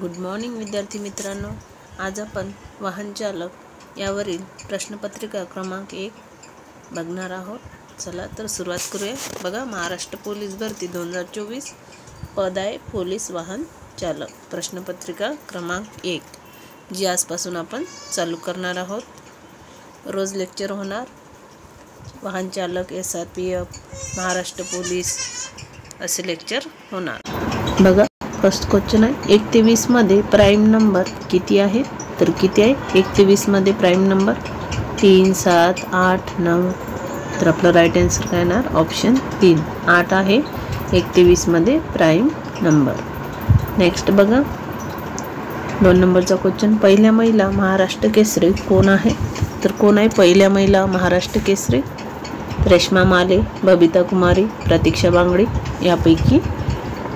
Good morning विद्यार्थी मित्रांनो, आज आपण वाहन चालक यावरील प्रश्नपत्रिका क्रमांक 1 बघणार आहोत। चला तर सुरुवात करूया। बघा, महाराष्ट्र पोलीस भरती 2024 पद आहे पोलीस वाहन चालक, प्रश्नपत्रिका क्रमांक 1 जी आजपासून आपण चालू करणार आहोत। रोज लेक्चर होणार, वाहन चालक, SRPF, महाराष्ट्र पोलीस असे लेक्चर होणार। बघा, फर्स्ट क्वेश्चन आहे 1 ते 20 मध्ये प्राइम नंबर किती आहे? तर किती आहे 1 ते 20 मध्ये प्राइम नंबर? 3, 7, 8, 9। तर आपला राईट आन्सर काय येणार? ऑप्शन 3, 8 आहे 1 ते 20 मध्ये प्राइम नंबर। नेक्स्ट बघा, 2 नंबरचा क्वेश्चन, पहिल्या महिला महाराष्ट्र केसरी कोण आहे? तर कोण आहे पहिल्या महिला महाराष्ट्र केसरी? रेश्मा माले, बबिता कुमारी, प्रतीक्षा बांगडे यापैकी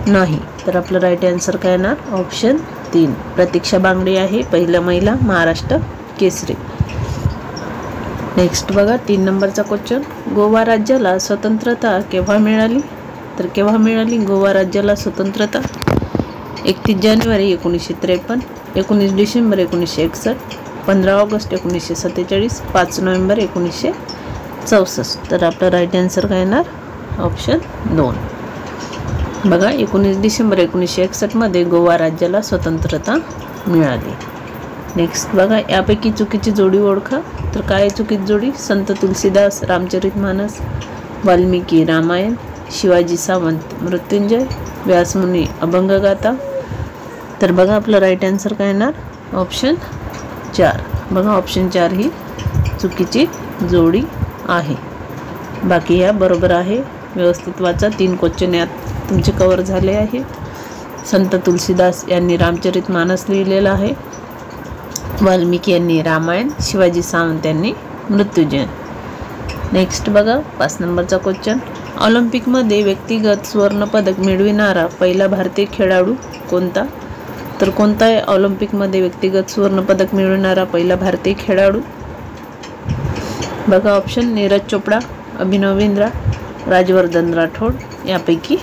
नाही। तर आपलं राईट आन्सर काय येणार? ऑप्शन 3, प्रतीक्षा बांगडे आहे पहिल्या महिला महाराष्ट्र केसरी। नेक्स्ट बघा, 3 नंबरचा क्वेश्चन, गोवा राज्याला स्वतंत्रता केव्हा मिळाली? तर केव्हा मिळाली गोवा राज्याला स्वतंत्रता? 31 जानेवारी 1953, 19 डिसेंबर 1961, 15 ऑगस्ट 1947, 5 नोव्हेंबर 1964। तर आपलं राईट आन्सर काय येणार? ऑप्शन 2। बघा, 19 डिसेंबर 1961 मध्ये गोवा राज्याला स्वतंत्रता मिळाली। नेक्स्ट बघा, यापैकी चुकीची जोडी ओळखा। तर काय चुकीची जोडी? संत तुलसीदास रामचरितमानस, वाल्मिकी रामायण, शिवाजी सावंत मृत्युंजय, व्यासमुनी अभंगगाथा। तर बघा, आपलं राईट आन्सर काय येणार? ऑप्शन 4। बघा, ऑप्शन 4 ही चुकीची जोडी आहे, बाकी या बरोबर आहे। व्यवस्थित वाचा, 3 क्वेश्चन यात तुमचे कव्हर झाले आहे। संत तुलसीदास यांनी रामचरितमानस लिहिलेलं आहे, वाल्मिकी यांनी रामायण, शिवाजी सावंत यांनी मृत्युंजय। नेक्स्ट बघा, 5 नंबरचा क्वेश्चन, ऑलिम्पिकमध्ये व्यक्तिगत सुवर्ण पदक मिळविणारा पहिला भारतीय खेळाडू कोणता? तर कोणता आहे ऑलिम्पिकमध्ये व्यक्तिगत सुवर्ण पदक मिळविणारा पहिला भारतीय खेळाडू? बघा, ऑप्शन नीरज चोपडा, अभिनव बिंद्रा, राजवर्धन राठोड यापैकी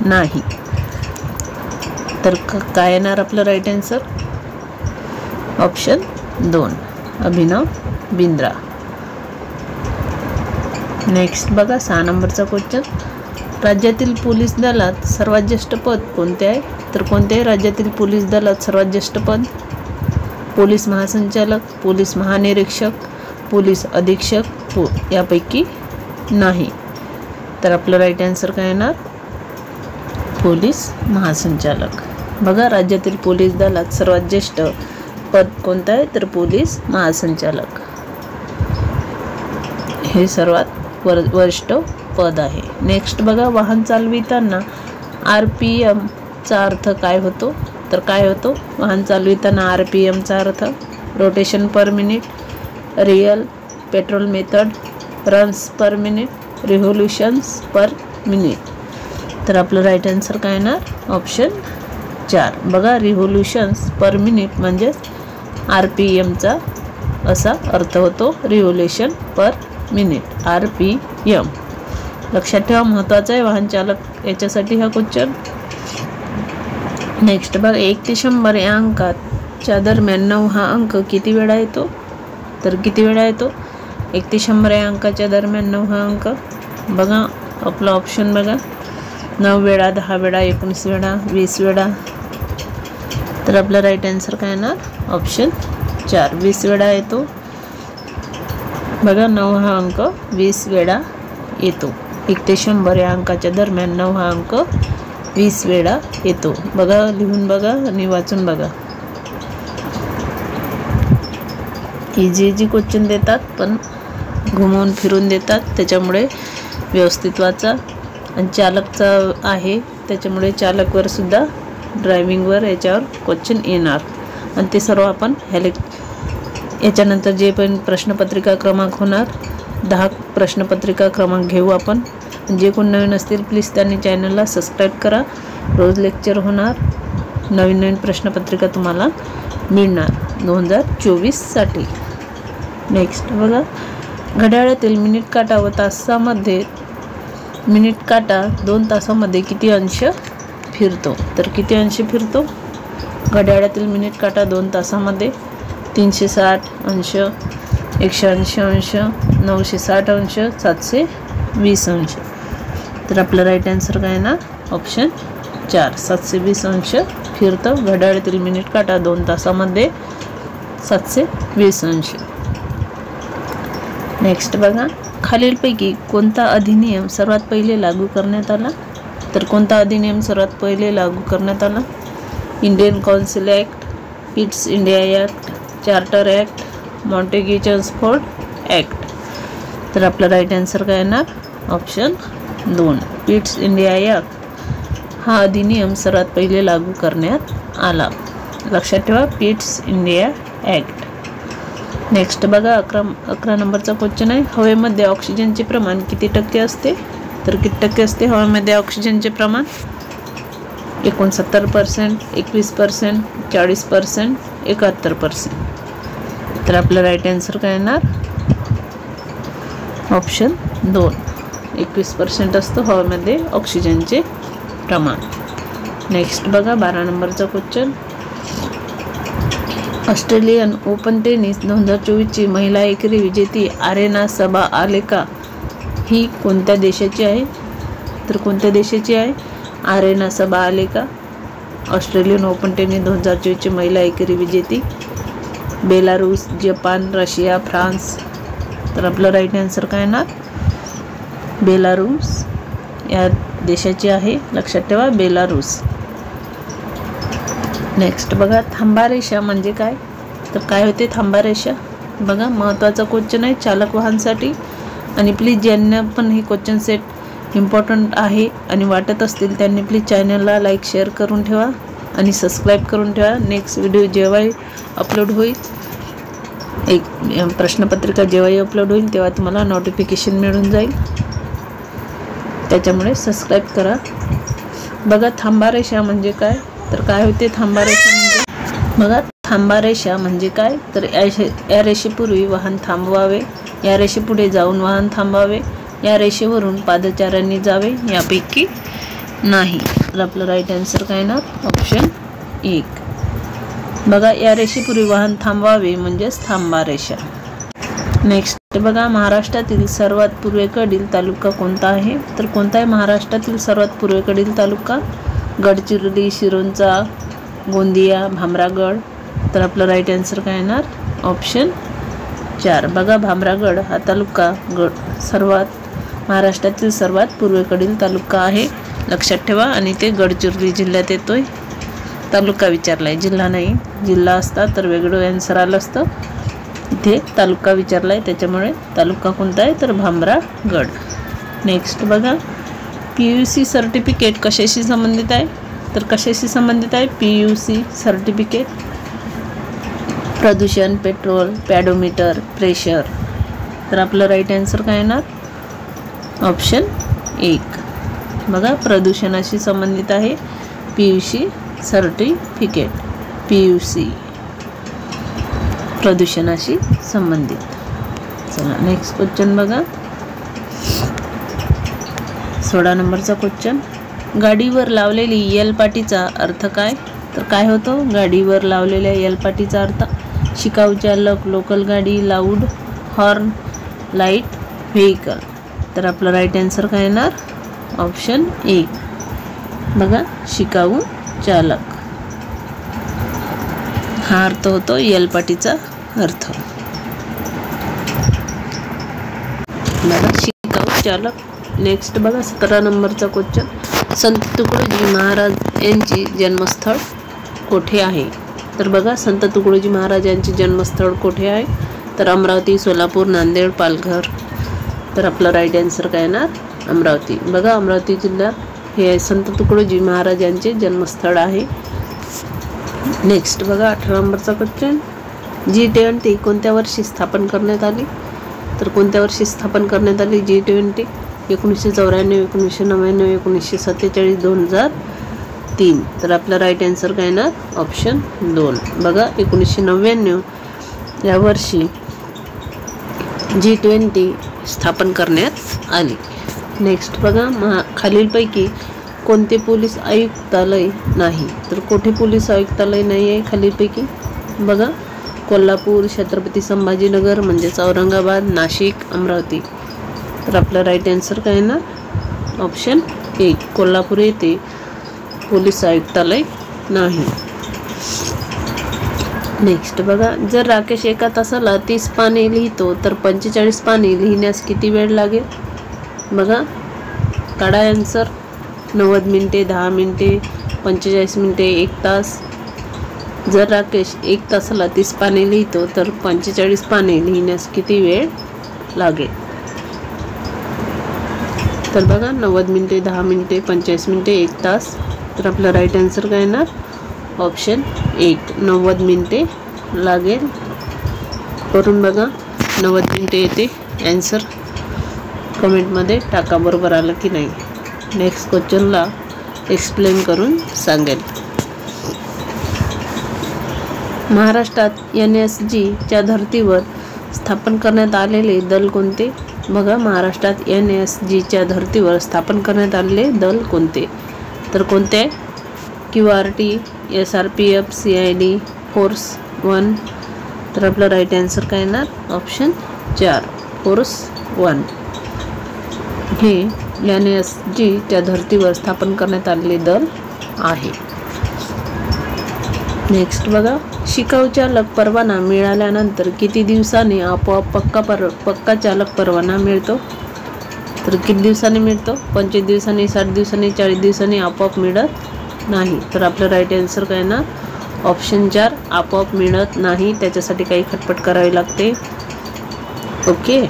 नाही। तर काय येणार आपलं right answer? Option 2, Abhinav Bindra. Next बघा, 6 नंबरचा क्वेश्चन, राज्यातील पोलीस दलात सर्वात ज्येष्ठ पद कोणते आहे? तर कोणते आहे राज्यातील पोलीस दलात सर्वात ज्येष्ठ पद? पोलीस महासंचालक, पोलीस महानिरीक्षक, पोलीस अधीक्षक यापैकी नाही। तर आपलं राईट आन्सर काय येणार? पोलीस महासंचालक। बघा, राज्यातील पोलीस दलात सर्वात ज्येष्ठ पद कोणतं आहे? तर पोलीस महासंचालक हे सर्वात वरिष्ठ पद आहे। नेक्स्ट बघा, वाहन चालविताना RPM चा अर्थ काय होतो? तर काय होतो वाहन चालविताना RPM चा अर्थ? Rotation per minute, real petrol method, runs per minute, revolutions पर मिनिट। तर आपलं राईट आन्सर काय येणार? ऑप्शन 4। बघा, रिव्होल्यूशन्स पर मिनिट म्हणजे RPM चा असा अर्थ होतो, रिव्होल्यूशन पर मिनिट RPM। लक्षात ठेवा, महत्त्वाचं आहे वाहन चालक याच्यासाठी हा क्वेश्चन। नेक्स्ट बघा, 1 ते 100 या अंकाच्या दरम्यान 9 हा अंक किती वेळा येतो? तर किती वेळा येतो 1 ते 100 या अंकाच्या दरम्यान 9 हा अंक? बघा, आपला ऑप्शन बघा, 9 वेळा, 10 वेळा, 19 वेळा, 20 वेळा। तर आपला राईट आन्सर काय येणार? ऑप्शन 4, 20 वेळा येतो। बघा, 9 हा अंक 20 वेळा येतो। 1 ते 100 या अंकाच्या दरम्यान 9 हा अंक 20 वेळा येतो। बघा, लिहून बघा आणि वाचून बघा। इझी क्वेश्चन देतात, पण घुमवून फिरून देतात, त्याच्यामुळे व्यवस्थित वाचा। आणि चालकचा आहे, त्याच्यामुळे चालकवर सुद्धा, ड्रायव्हिंगवर याच्यावर क्वेश्चन येणार। आणि ते सर्व आपण याच्यानंतर जे पण प्रश्नपत्रिका क्रमांक होणार 10 प्रश्नपत्रिका क्रमांक घेऊ आपण। जे कोण नवीन असतील प्लीज त्यांनी चॅनलला सबस्क्राईब करा। रोज लेक्चर होणार, नवीन प्रश्नपत्रिका तुम्हाला मिळणार 2024 साठी। नेक्स्ट बघा, घड्याळातील मिनिट काटा व तासामध्ये मिनिट काटा 2 तासामध्ये किती अंश फिरतो? तर किती अंश फिरतो? घड्याळातील मिनिट काटा 2 तासामध्ये 360 अंश, 180 अंश, 960 अंश, 720 अंश. तर आपलं राईट आन्सर काय ना ऑप्शन 4, 720 अंश फिरतं घड्याळातील मिनिट काटा 2 तासामध्ये 720 अंश. नेक्स्ट बघा, खालीलपैकी कोणता अधिनियम सर्वात पहिले लागू करण्यात आला? तर कोणता अधिनियम सर्वात पहिले लागू करण्यात आला? Indian council act, Pitt's India act, charter act, Montagu Chelmsford act. तर आपला राईट आन्सर काय येणार ऑप्शन 2, पिट्स इंडिया ॲक्ट हा अधिनियम सर्वात पहिले लागू करण्यात आला. लक्षात ठेवा, पिट्स इंडिया ॲक्ट. नेक्स्ट बघा, 11 नंबरचा क्वेश्चन आहे. हवेमध्ये ऑक्सिजनचे प्रमाण किती टक्के असते? तर किती टक्के असते हवेमध्ये ऑक्सिजनचे प्रमाण? 69%, 21%, 40%, 71%. तर आपलं राईट आन्सर काय येणार ऑप्शन 2, 21% असतं हवेमध्ये ऑक्सिजनचे प्रमाण. नेक्स्ट बघा, 12 नंबरचा क्वेश्चन. ऑस्ट्रेलियन ओपन टेनिस 2024ची महिला एकेरी विजेती अरेना सबालेंका ही कोणत्या देशाची आहे? तर कोणत्या देशाची आहे Aryna Sabalenka? Australian Open tennis 2024ची महिला एकेरी विजेती बेलारूस, जपान, रशिया, फ्रान्स. तर आपलं राईट आन्सर काय येणार बेलारूस या देशाची आहे. लक्षात ठेवा, बेलारूस. नेक्स्ट बघा, थांबा रेषा म्हणजे काय? तर काय होते थांबा रेषा? बघा, महत्त्वाचा क्वेश्चन आहे चालक वाहनसाठी. आणि प्लीज ज्यांना पण हे क्वेश्चन सेट इम्पॉर्टंट आहे आणि वाटत असतील त्यांनी प्लीज चॅनलला लाईक शेअर करून ठेवा आणि सबस्क्राईब करून ठेवा. नेक्स्ट व्हिडिओ जेव्हाही अपलोड होईल, एक प्रश्नपत्रिका जेव्हाही अपलोड होईल तेव्हा तुम्हाला नोटिफिकेशन मिळून जाईल, त्याच्यामुळे सबस्क्राईब करा. बघा, थांबा रेषा म्हणजे काय? तर काय होते थांबा रेषा म्हणजे? बघा, थांबा रेषा म्हणजे काय? तर या रेषेपूर्वी वाहन थांबवावे, या रेषेपुढे जाऊन वाहन थांबावे, या रेषेवरून पादचाऱ्यांनी जावे, यापैकी नाही. तर आपलं राईट आन्सर काय ना ऑप्शन 1. बघा, या रेषेपूर्वी वाहन थांबवावे म्हणजेच थांबा रेषा. नेक्स्ट बघा, महाराष्ट्रातील सर्वात पूर्वेकडील तालुका कोणता आहे? तर कोणता आहे महाराष्ट्रातील सर्वात पूर्वेकडील तालुका? गडचिरोली, सिरोंचा, गोंदिया, भामरागड. तर आपलं राईट आन्सर काय येणार ऑप्शन 4. बघा, भामरागड हा तालुका महाराष्ट्रातील सर्वात पूर्वेकडील तालुका आहे. लक्षात ठेवा. आणि ते गडचिरोली जिल्ह्यात येतोय. तालुका विचारला आहे, जिल्हा नाही. जिल्हा असता तर वेगळं आन्सर आलं असतं. इथे तालुका विचारला आहे, त्याच्यामुळे तालुका कोणता आहे तर भामरागड. नेक्स्ट बघा, PUC सर्टिफिकेट कशाशी संबंधित आहे? तर कशाशी संबंधित आहे PUC सर्टिफिकेट? प्रदूषण, पेट्रोल, पॅडोमीटर, प्रेशर. तर आपलं राईट आन्सर काय येणार ऑप्शन 1. बघा, प्रदूषणाशी संबंधित आहे PUC सर्टिफिकेट. PUC प्रदूषणाशी संबंधित. चला नेक्स्ट क्वेश्चन बघा, 16 नंबरचा क्वेश्चन. गाडीवर लावलेली यल पाटीचा अर्थ काय? तर काय होतो गाडीवर लावलेल्या यल पाटीचा अर्थ? शिकाऊ चालक, लोकल गाडी, लाऊड, हॉर्न, लाईट व्हेकल. तर आपलं राईट आन्सर काय येणार ऑप्शन 1. बघा, शिकाऊ चालक हा अर्थ होतो यल पाटीचा अर्थ. बघा, शिकाऊ चालक. नेक्स्ट बघा, 17 नंबरचा क्वेश्चन. संत तुकडोजी महाराज यांचे जन्मस्थळ कोठे आहे? तर बघा, संत तुकडोजी महाराज यांचे जन्मस्थळ कोठे आहे? तर अमरावती, सोलापूर, नांदेड, पालघर. तर आपलं राईट आन्सर काय येणार अमरावती. बघा, अमरावती जिल्हा हे संत तुकडोजी महाराज यांचे जन्मस्थळ आहे. नेक्स्ट बघा, 18 नंबरचा क्वेश्चन. G20 कोणत्या वर्षी स्थापन करण्यात आली? तर कोणत्या वर्षी स्थापन करण्यात आली G20? 1994, 1999, 1947, 2003. तर आपला राईट आन्सर काय येणार ऑप्शन 2. बघा, 1999 या वर्षी G20 स्थापन करण्यात आली. नेक्स्ट बघा, खालीलपैकी कोणते पोलीस आयुक्तालय नाही? तर कोठे पोलीस आयुक्तालय नाही आहे खालीलपैकी? बघा, कोल्हापूर, छत्रपती संभाजीनगर म्हणजेच औरंगाबाद, नाशिक, अमरावती. तर आपलं राईट आन्सर काय ना ऑप्शन 1 कोल्हापूर येथे पोलीस आयुक्तालय नाही. नेक्स्ट बघा, जर राकेश एका तासाला 30 पाने लिहितो तर 45 पाने लिहिण्यास किती वेळ लागेल? बघा, काढा आन्सर. 90 मिनिटे, 10 मिनिटे, 45 मिनिटे, 1 तास. जर राकेश 1 तासाला 30 पाने लिहितो तर 45 पाने लिहिण्यास किती वेळ लागेल? तर बघा, 90 मिनिटे, 10 मिनिटे, 45 मिनिटे, 1 तास. तर आपलं राईट आन्सर काय येणार? ऑप्शन 1 90 मिनिटे लागेल. करून बघा, 90 मिनिटे येते आन्सर. कमेंटमध्ये टाका बरोबर आलं की नाही. नेक्स्ट क्वेश्चनला एक्सप्लेन करून सांगेल. महाराष्ट्रात NSGच्या धर्तीवर स्थापन करण्यात आलेले दल कोणते? बघा, महाराष्ट्रात NSGच्या धर्तीवर स्थापन करण्यात आलेले दल कोणते? तर कोणते? QRT, SRPF, CID, force 1. तर आपलं राईट आन्सर काय येणार? ऑप्शन 4 फोर्स 1 हे NSGच्या धर्तीवर स्थापन करण्यात आलेले दल आहे. नेक्स्ट बघा, शिकाऊ चालक परवाना मिळाल्यानंतर किती दिवसांनी आपोआप पक्का चालक परवाना मिळतो? तर किती दिवसांनी मिळतो? 25 दिवसांनी, 60 दिवसांनी, 40 दिवसांनी आपोआप मिळत नाही. तर आपलं राईट आन्सर काय ना ऑप्शन 4 आपोआप मिळत नाही. त्याच्यासाठी काही खटपट करावी लागते. ओके,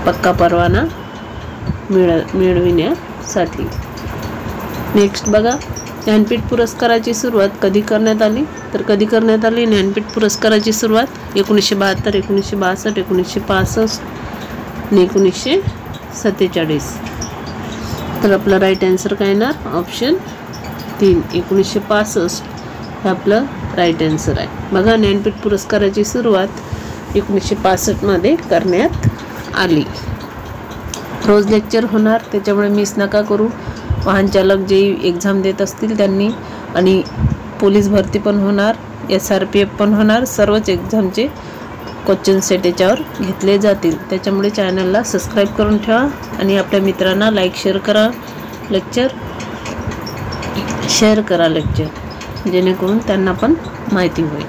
पक्का परवाना मिळविण्यासाठी. नेक्स्ट बघा, ज्ञानपीठ पुरस्काराची सुरुवात कधी करण्यात आली? तर कधी करण्यात आली ज्ञानपीठ पुरस्काराची सुरुवात? 1972, 1962, 1965 आणि 1947. तर आपलं राईट आन्सर काय येणार? ऑप्शन 3 1965 हे आपलं राईट आन्सर आहे. बघा, ज्ञानपीठ पुरस्काराची सुरुवात 1965 मध्ये करण्यात आली. रोज लेक्चर होणार, त्याच्यामुळे मिस नका करू. वाहन चालक जे एक्झाम देत असतील त्यांनी, आणि पोलीस भरती पण होणार, SRPF पण होणार. सर्वच एक्झामचे क्वेश्चन सेट याच्यावर घेतले जातील. त्याच्यामुळे चॅनलला सबस्क्राईब करून ठेवा आणि आपल्या मित्रांना लाईक शेअर करा. शेअर करा लेक्चर, जेणेकरून त्यांना पण माहिती होईल.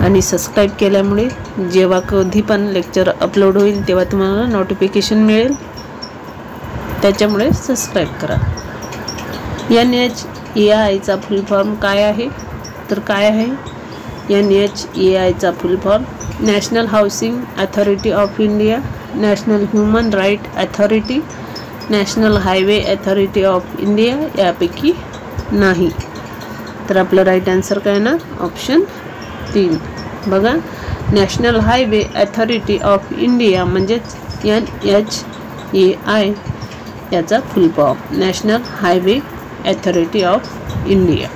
आणि सबस्क्राईब केल्यामुळे जेव्हा कधी पण लेक्चर अपलोड होईल तेव्हा तुम्हाला नोटिफिकेशन मिळेल. त्याच्यामुळे सबस्क्राईब करा. NHAIचा फुल फॉर्म काय आहे? तर काय आहे NHAIचा full form? National housing authority of India, national human right authority, national highway authority of India यापैकी नाही. तर आपलं राईट आन्सर काय ना ऑप्शन 3. बघा, national highway authority of India म्हणजेच NHAI याचा फुल form national highway authority of India.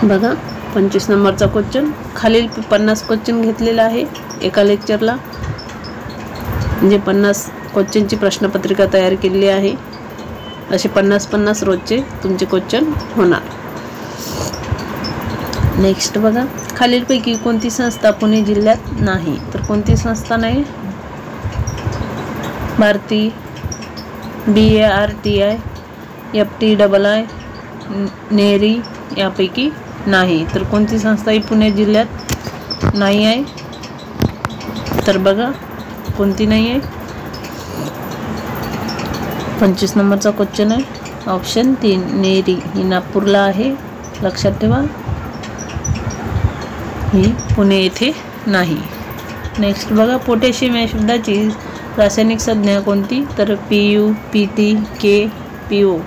बघा, 25 नंबरचा क्वेश्चन. खालील 50 क्वेश्चन घेतलेला आहे एका लेक्चरला, म्हणजे 50 क्वेश्चनची प्रश्नपत्रिका तयार केलेली आहे. असे 50-50 रोजचे तुमचे क्वेश्चन होणार. नेक्स्ट बघा, खालीलपैकी कोणती संस्था पुणे जिल्ह्यात नाही? तर कोणती संस्था नाही? भारती, BARTI, FTII, नेरी यापैकी नाही. तर कोणती संस्था ही पुणे जिल्ह्यात नाही आहे? तर बघा, कोणती नाही आहे? 25 नंबरचा क्वेश्चन आहे. ऑप्शन 3 नेरी ही नागपूरला आहे. लक्षात ठेवा, ही पुणे येथे नाही. नेक्स्ट बघा, पोटॅशियम या शब्दाची रासायनिक संज्ञा कोणती? तर PU, PT, K, PO.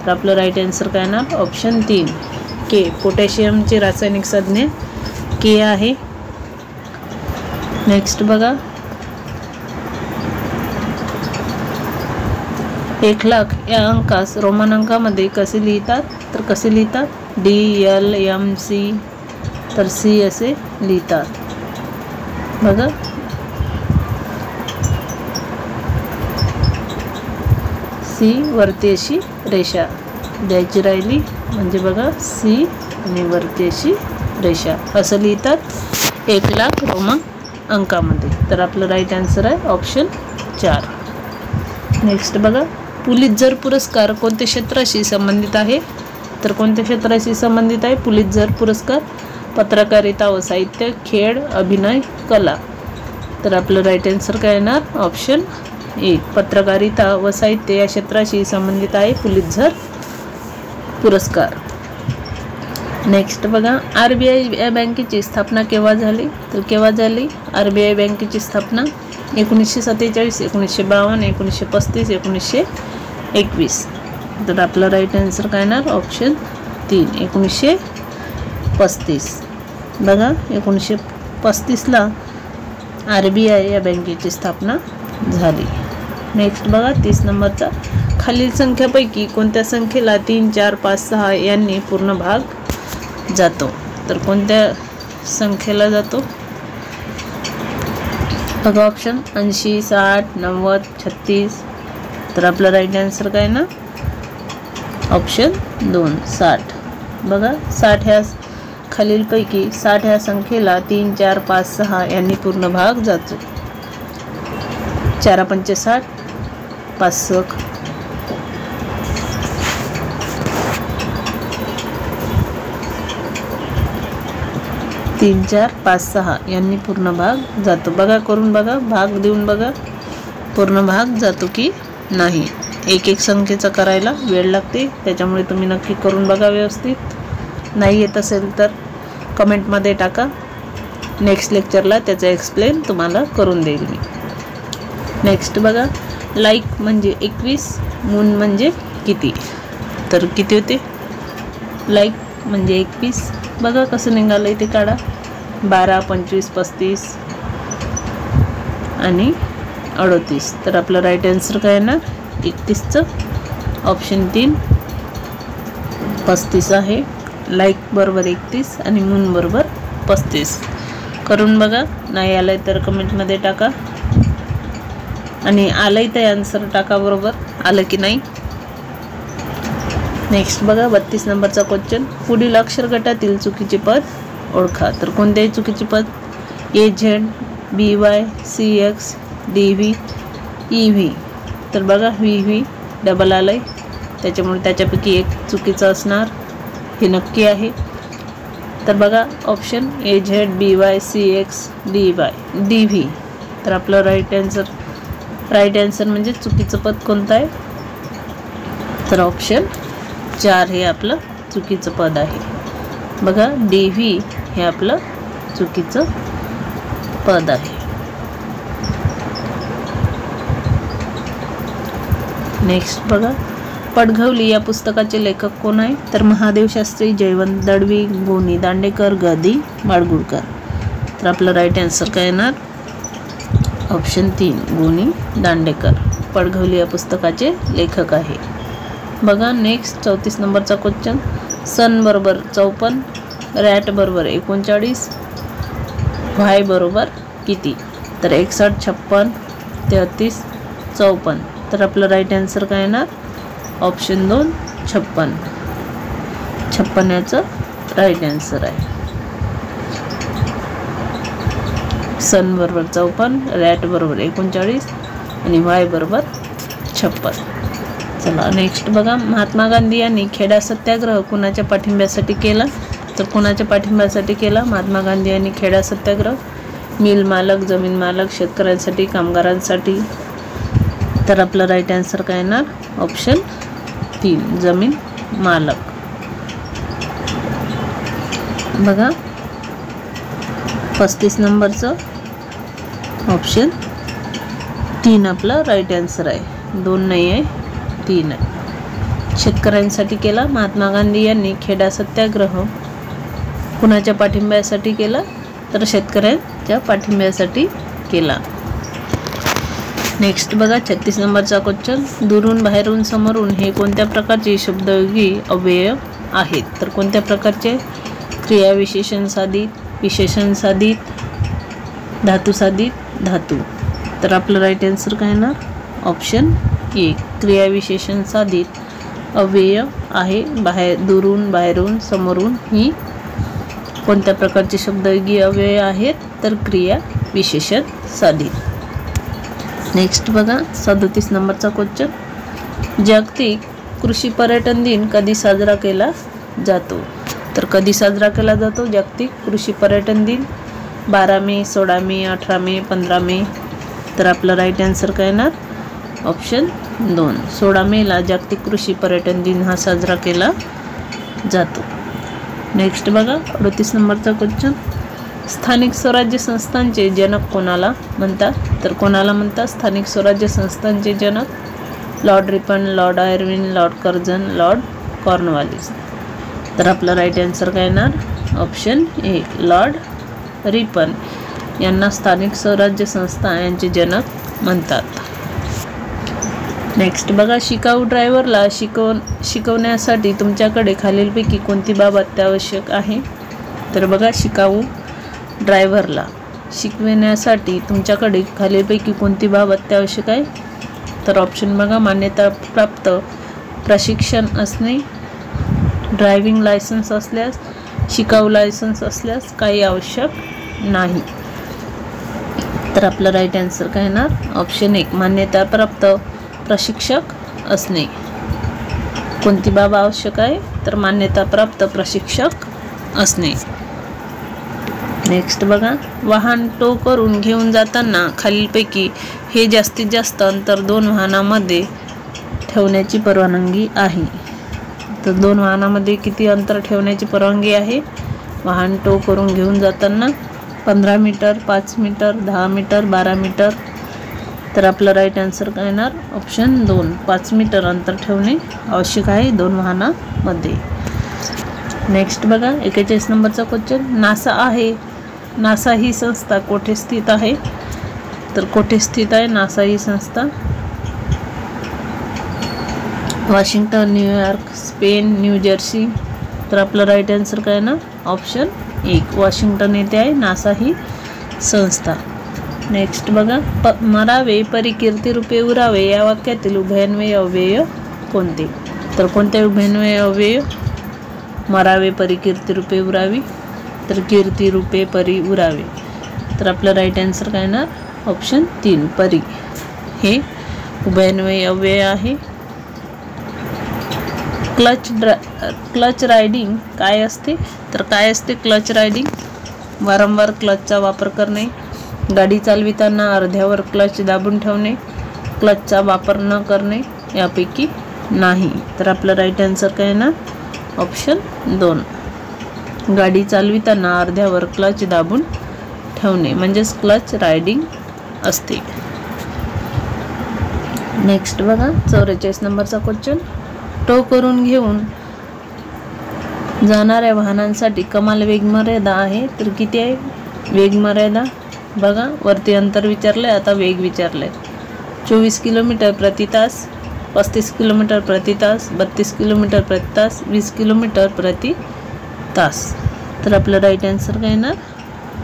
तर आपलं राईट आन्सर काय ना ऑप्शन 3 K. पोटॅशियमची रासायनिक संज्ञा K आहे. नेक्स्ट बघा, 1,00,000 या अंकास रोमन अंकामध्ये कसे लिहितात? तर कसे लिहितात? DLMC, तर C असे लिहितात. बघा, सी वरती अशी रेषा द्यायची राहिली, म्हणजे बघा सी आणि वरती अशी रेषा असं लिहितात 1,00,000 रोमन अंकामध्ये. तर आपलं राईट आन्सर आहे ऑप्शन 4. नेक्स्ट बघा, पुलित्झर पुरस्कार कोणत्या क्षेत्राशी संबंधित आहे? तर कोणत्या क्षेत्राशी संबंधित आहे पुलित्झर पुरस्कार? पत्रकारिता व साहित्य, खेळ, अभिनय, कला. तर आपलं राईट आन्सर काय येणार? ऑप्शन 1. पत्रकारिता व साहित्य या क्षेत्राशी संबंधित आहे पुलित्झर पुरस्कार. नेक्स्ट बघा, RBI या बँकेची स्थापना केव्हा झाली? तर केव्हा झाली RBI बँकेची स्थापना? 1947, 1952, 1935, 1921. तर आपलं राईट आन्सर काय येणार? ऑप्शन 3. 1935. बघा 1935ला RBI या बँकेची स्थापना झाली. नेक्स्ट बघा 30 नंबरचा, खालील संख्यापैकी कोणत्या संख्येला 3, 4, 5, 6 यांनी पूर्ण भाग जातो? तर कोणत्या संख्येला जातो? बघा ऑप्शन 80, 60, 90, 36. तर आपलं राईट आन्सर काय ना? ऑप्शन 2, 60. बघा 60 ह्या खालीलपैकी 60 ह्या संख्येला 3, 4, 5, 6 यांनी पूर्ण भाग जातो. 4 पंचे 60, 5 6 3, 4, 5, 6 यांनी पूर्ण भाग जातो. बघा करून बघा, भाग देऊन बघा पूर्ण भाग जातो की नाही. एक एक संख्येचा करायला वेळ लागते, त्याच्यामुळे तुम्ही नक्की करून बघा व्यवस्थित. नाही येत असेल तर कमेंटमध्ये टाका, नेक्स्ट लेक्चरला त्याचं एक्सप्लेन तुम्हाला करून देईल मी. नेक्स्ट बघा, लाईक म्हणजे 21, मून म्हणजे किती? तर किती होते लाईक म्हणजे 21? बघा कसं निघालं आहे ते काढा. 12, 25, 35 आणि 38. तर आपलं राईट आन्सर काय येणार? 31चं ऑप्शन 3 35 आहे. लाईक बरोबर 31 आणि मून बरोबर 35. करून बघा, नाही आलंय तर कमेंटमध्ये टाका, आणि आलंय तर आन्सर टाका बरोबर आलं की नाही. नेक्स्ट बघा 32 नंबरचा क्वेश्चन, पुढील अक्षर गटातील चुकीचे पद ओळखा. तर कोणतेही चुकीचे पद? AZ, BY, CX, DV, EV. तर बघा VV डबल आलंय, त्याच्यामुळे त्याच्यापैकी एक चुकीचं असणार, हे नक्की आहे. तर बघा option AZ, BY, CX, DV. तर आपलं राईट आन्सर म्हणजे चुकीचं पद कोणतं आहे? तर ऑप्शन 4 हे आपलं चुकीचं पद आहे. बघा DV हे आपलं चुकीचं पद आहे. नेक्स्ट बघा, पडघवली या पुस्तकाचे लेखक कोण आहे? तर महादेव शास्त्री, जयवंत दळवी, गोनी दांडेकर, गदी माडगुळकर. तर आपलं राईट आन्सर काय येणार? ऑप्शन 3 गोनी दांडेकर पडघवली या पुस्तकाचे लेखक आहे. बघा नेक्स्ट 34 नंबरचा क्वेश्चन, सन बरोबर 54, रॅट बरोबर 39, व्हाय बरोबर किती? तर 61, 56, 33, 54. तर आपलं राईट आन्सर काय येणार? ऑप्शन 2 56. 56 याचं राईट आन्सर आहे. सन बरोबर 54, रॅट बरोबर 39 आणि व्हाय बरोबर 56. चला नेक्स्ट बघा, महात्मा गांधी यांनी खेडा सत्याग्रह कुणाच्या पाठिंब्यासाठी केला? तर कुणाच्या पाठिंब्यासाठी केला महात्मा गांधी यांनी खेडा सत्याग्रह? मिल मालक, जमीन मालक, शेतकऱ्यांसाठी, कामगारांसाठी. तर आपलं राईट आन्सर काय येणार? ऑप्शन 3 जमीन मालक. बघा 35 नंबरचं ऑप्शन 3 आपलं राईट आन्सर आहे. 2 नाही आहे, 3 आहे. शेतकऱ्यांसाठी केला महात्मा गांधी यांनी खेडा सत्याग्रह. कुणाच्या पाठिंब्यासाठी केला? तर शेतकऱ्यांच्या पाठिंब्यासाठी केला. नेक्स्ट बघा 36 नंबरचा क्वेश्चन, दुरून, बाहेरून, समोरून हे कोणत्या प्रकारचे शब्दयोगी अव्यय आहेत? तर कोणत्या प्रकारचे? क्रिया विशेषण साधित, विशेषण साधित, धातू साधित, धातू. तर आपलं राईट आन्सर काय येणार? ऑप्शन एक क्रियाविशेषण साधित अव्यय आहे। दुरून, बाहेरून, समोरून ही कोणत्या प्रकारचे शब्दयोगी अव्यय आहेत? तर क्रिया विशेषण साधित। नेक्स्ट बघा 37 नंबरचा क्वेश्चन, जागतिक कृषी पर्यटन दिन कधी साजरा केला जातो? तर कधी साजरा केला जातो जागतिक कृषी पर्यटन दिन? 12 मे, 16 मे, 18 मे, 15 मे। तर आपला राईट आन्सर काय येणार? ऑप्शन 2 16 मेला जागतिक कृषी पर्यटन दिन हा साजरा केला जातो। नेक्स्ट बघा 38 नंबरचा क्वेश्चन, स्थानिक स्वराज्य संस्थांचे जनक कोणाला म्हणतात? तर कोणाला म्हणतात स्थानिक स्वराज्य संस्थांचे जनक? Lord Ripon, Lord Irwin, Lord Curzon, Lord Cornwallis. तर आपला राईट आन्सर काय येणार? ऑप्शन 1 लॉर्ड रिपन यांना स्थानिक स्वराज्य संस्था यांचे जनक म्हणतात। नेक्स्ट बघा, शिकाऊ ड्रायव्हरला शिकवण्यासाठी तुमच्याकडे खालीलपैकी कोणती बाब अत्यावश्यक आहे? तर बघा, शिकाऊ ड्रायव्हरला शिकविण्यासाठी तुमच्याकडे खालीलपैकी कोणती बाब अत्यावश्यक आहे? तर ऑप्शन बघा, मान्यताप्राप्त प्रशिक्षण असणे, ड्रायव्हिंग लायसन्स असल्यास, शिकाऊ लायसन्स असल्यास, काही आवश्यक नाही। तर आपलं राईट आन्सर काय येणार? ऑप्शन 1 मान्यताप्राप्त प्रशिक्षक असणे। कोणती बाब आवश्यक आहे? तर मान्यताप्राप्त प्रशिक्षक असणे। नेक्स्ट बघा, वाहन टो करून घेऊन जाताना खालीलपैकी हे जास्तीत जास्त अंतर 2 वाहनांमध्ये ठेवण्याची परवानगी आहे? तर 2 वाहनांमध्ये किती अंतर ठेवण्याची परवानगी आहे? वाहन टो करून घेऊन जाताना 15 मीटर, 5 मीटर, 10 मीटर, 12 मीटर। तर आपलं राईट आन्सर काय येणार? ऑप्शन 2 5 मीटर अंतर ठेवणे आवश्यक आहे 2 वाहनांमध्ये। नेक्स्ट बघा 41 नंबरचा क्वेश्चन, नासा आहे, नासा ही संस्था कोठे स्थित आहे? तर कोठे स्थित आहे नासा ही संस्था? Washington, New York, Spain, new Jersey. तर आपलं राईट आन्सर काय ना? ऑप्शन 1 वॉशिंग्टन येथे आहे नासा ही संस्था। नेक्स्ट बघा, मरावे परी कीर्तिरूपे उरावे या वाक्यातील उभयान्वयी अव्यय कोणते? तर कोणते उभयान्वयी अव्यय? मरावे परी कीर्तिरूपे उरावी, तर कीर्तिरूपे परी उरावे। तर आपलं राईट आन्सर काय येणार? ऑप्शन 3 परी हे उभयान्वयी अव्यय आहे। क्लच रायडिंग काय असते? तर काय असते क्लच रायडिंग? वारंवार क्लचचा वापर करणे, गाडी चालविताना अर्ध्यावर क्लच दाबून ठेवणे, क्लचचा वापर न करणे, यापैकी नाही। तर आपलं राईट आन्सर काय येणार? ऑप्शन 2 गाडी चालविताना अर्ध्यावर क्लच दाबून ठेवणे म्हणजेच क्लच रायडिंग असते। नेक्स्ट बघा 44 नंबरचा क्वेश्चन, टो करून घेऊन जाणाऱ्या वाहनांसाठी कमाल वेगमर्यादा आहे तर किती आहे वेगमर्यादा? बघा, वरती अंतर विचारलंय, आता वेग विचारलंय। 24 किलोमीटर प्रति तास, 35 किलोमीटर प्रति तास, 32 किलोमीटर प्रति तास, 20 किलोमीटर प्रति तास। तर आपलं राईट आन्सर काय येणार?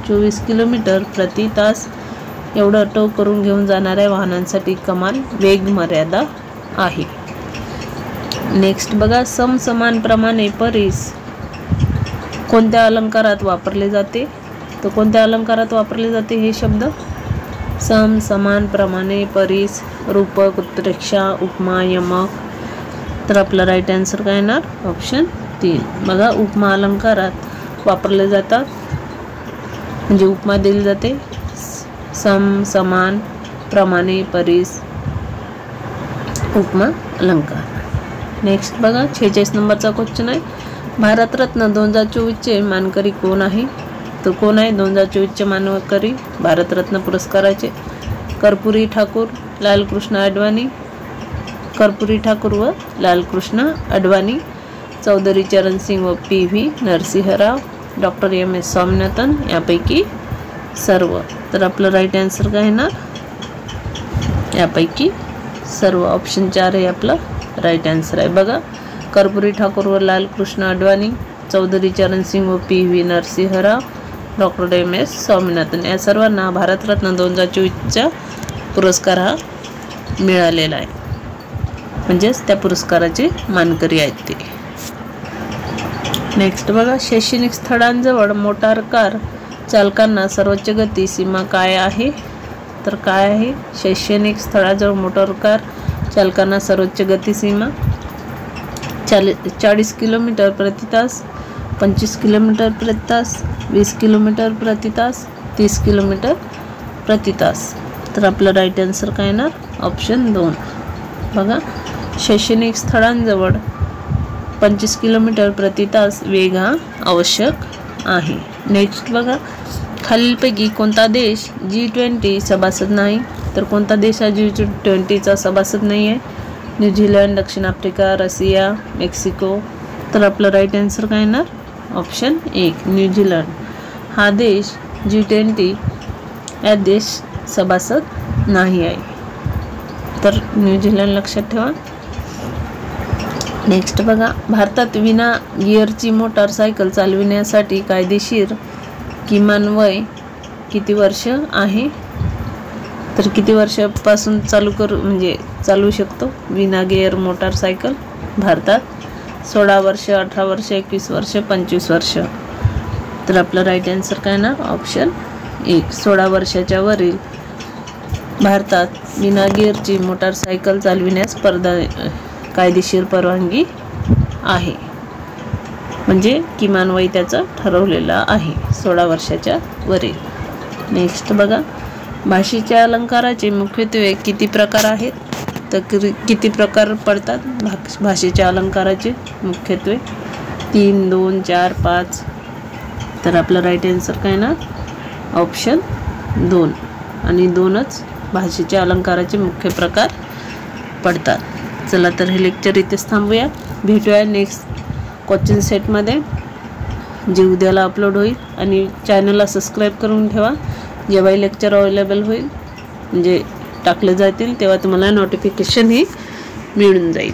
24 किलोमीटर प्रति तास एवढं टो करून घेऊन जाणाऱ्या वाहनांसाठी कमाल वेग मर्यादा आहे। नेक्स्ट बघा, समान प्रमाणे परीस कोणत्या अलंकारात वापरले जाते? तर कोणत्या अलंकारात वापरले जाते हे शब्द? समान, प्रमाणे, परीस, रूपक, उत्प्रेक्षा, उपमा, यमक। तर आपला राईट आन्सर काय येणार? ऑप्शन 3 बघा, उपमा अलंकारात वापरले जातात, म्हणजे उपमा दिली जाते समान, प्रमाणे, परीस, उपमा अलंकार। नेक्स्ट बघा 46 नंबरचा क्वेश्चन आहे, भारतरत्न 2024चे मानकरी कोण आहे? तर कोण आहे 2024चे मानकरी भारतरत्न पुरस्काराचे? कर्पूरी ठाकूर, लालकृष्ण अडवाणी, कर्पूरी ठाकूर व लालकृष्ण अडवाणी, चौधरी चरण सिंग व PV Narasimha Rao, doctor MS Swaminathan, यापैकी सर्व। तर आपलं राईट आन्सर काय येणार? यापैकी सर्व, ऑप्शन 4 हे आपलं राईट आन्सर आहे। बघा, कर्पूरी ठाकूर व लालकृष्ण अडवाणी, चौधरी चरण सिंग व PV Narasimha Rao, doctor MS Swaminathan या सर्वांना भारतरत्न 2024चा पुरस्कार हा मिळालेला आहे। म्हणजेच त्या पुरस्काराचे मानकरी आहेत ते. नेक्स्ट बघा, शैक्षणिक स्थळांजवळ मोटार कार चालकांना सर्वोच्च गती सीमा काय आहे? तर काय आहे? शैक्षणिक स्थळाजवळ मोटार कार चालकांना सर्वोच्च गती सीमा 40 किलोमीटर प्रति तास, 25 किलोमीटर प्रति तास, 20 किलोमीटर प्रति तास, 30 किलोमीटर प्रति तास. तर आपलं राईट आन्सर काय येणार? ऑप्शन 2. बघा, शैक्षणिक स्थळांजवळ 25 किलोमीटर प्रति तास वेग हा आवश्यक आहे. नेक्स्ट बघा, खालीलपैकी कोणता देश G20 सभासद नाही? तर कोणता देश हा G20चा सभासद नाही आहे? न्यूझीलंड, दक्षिण आफ्रिका, रशिया, मेक्सिको. तर आपलं राईट आन्सर काय येणार? ऑप्शन 1 न्यूझीलंड हा देश G20 या देश सभासद नाही आहे. तर न्यूझीलंड लक्षात ठेवा. नेक्स्ट बघा, भारतात विना गिअरची मोटारसायकल चालविण्यासाठी कायदेशीर किमान वय किती वर्ष आहे? तर किती वर्षापासून चालवू शकतो विना गिअर मोटारसायकल भारतात? 16 वर्ष, 18 वर्ष, 21 वर्ष, 25 वर्ष. तर आपलं राईट आन्सर काय ना? ऑप्शन 1 16 वर्षाच्या वरील भारतात विना गिअरची मोटारसायकल चालविण्यास कायदेशीर परवानगी आहे. म्हणजे किमान वय त्याचं ठरवलेलं आहे 16 वर्षाच्या वरील. नेक्स्ट बघा, भाषेच्या अलंकाराचे मुख्यत्वे किती प्रकार आहेत? तर किती प्रकार पडतात भाषेच्या अलंकाराचे मुख्यत्वे? 3, 2, 4, 5. तर आपलं राईट आन्सर काय ना? ऑप्शन 2 आणि 2च भाषेच्या अलंकाराचे मुख्य प्रकार पडतात. चला तर हे लेक्चर इथेच थांबूया. भेटूया नेक्स्ट क्वेश्चन सेटमध्ये जे उद्याला अपलोड होईल. आणि चॅनलला सबस्क्राईब करून ठेवा. जेव्हाही लेक्चर अवेलेबल होईल म्हणजे टाकले जातील तेव्हा तुम्हाला नोटिफिकेशन ही मिळून जाईल.